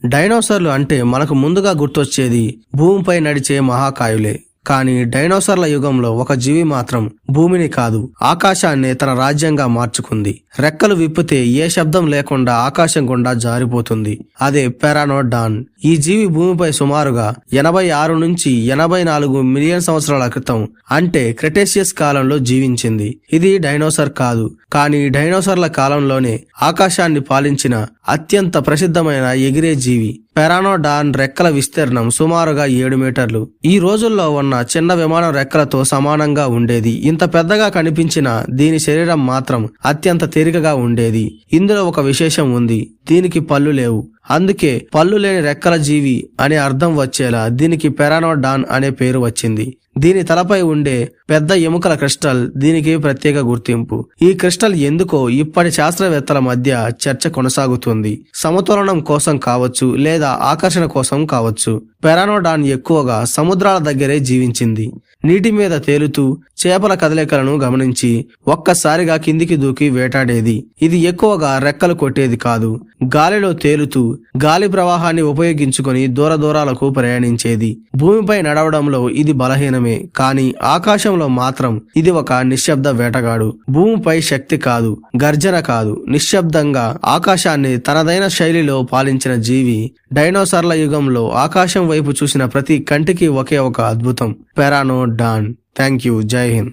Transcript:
డైనోసార్లు అంటే మనకు ముందుగా గుర్తొచ్చేది భూమిపై నడిచే మహాకాయులే. కానీ డైనోసార్ల యుగంలో ఒక జీవి మాత్రం భూమిని కాదు, ఆకాశాన్ని తన రాజ్యంగా మార్చుకుంది. రెక్కలు విప్పితే ఏ శబ్దం లేకుండా ఆకాశం గుండా జారిపోతుంది. అదే పెరానోడాన్. ఈ జీవి భూమిపై సుమారుగా 86 నుంచి 84 మిలియన్ సంవత్సరాల క్రితం అంటే క్రెటేషియస్ కాలంలో జీవించింది. ఇది డైనోసార్ కాదు, కానీ డైనోసార్ల కాలంలోనే ఆకాశాన్ని పాలించిన అత్యంత ప్రసిద్ధమైన ఎగిరే జీవి. పెరానోడాన్ రెక్కల విస్తీర్ణం సుమారుగా 7 మీటర్లు. ఈ రోజుల్లో ఉన్న చిన్న విమానం రెక్కలతో సమానంగా ఉండేది. ఇంత పెద్దగా కనిపించిన దీని శరీరం మాత్రం అత్యంత తేలికగా ఉండేది. ఇందులో ఒక విశేషం ఉంది, దీనికి పళ్ళు లేవు. అందుకే పళ్ళు లేని రెక్కల జీవి అనే అర్థం వచ్చేలా దీనికి పెరానోడాన్ అనే పేరు వచ్చింది. దీని తలపై ఉండే పెద్ద ఎముకల క్రిస్టల్ దీనికి ప్రత్యేక గుర్తింపు. ఈ క్రిస్టల్ ఎందుకో ఇప్పటి శాస్త్రవేత్తల మధ్య చర్చ కొనసాగుతుంది. సమతోలనం కోసం కావచ్చు, లేదా ఆకర్షణ కోసం కావచ్చు. పెరానోడాన్ ఎక్కువగా సముద్రాల దగ్గరే జీవించింది. నీటి మీద తేలుతూ చేపల కదలికలను గమనించి ఒక్కసారిగా కిందికి దూకి వేటాడేది. ఇది ఎక్కువగా రెక్కలు కొట్టేది కాదు, గాలిలో తేలుతూ గాలి ప్రవాహాన్ని ఉపయోగించుకొని దూరాలకు ప్రయాణించేది. భూమిపై నడవడంలో ఇది బలహీనమే, కానీ ఆకాశంలో మాత్రం ఇది ఒక నిశ్శబ్ద వేటగాడు. భూమిపై శక్తి కాదు, గర్జన కాదు, నిశ్శబ్దంగా ఆకాశాన్ని తనదైన శైలిలో పాలించిన జీవి. డైనోసార్ల యుగంలో ఆకాశం వైపు చూసిన ప్రతి కంటికి ఒకే ఒక అద్భుతం, పెరానోడాన్. Thank you. జై హింద్.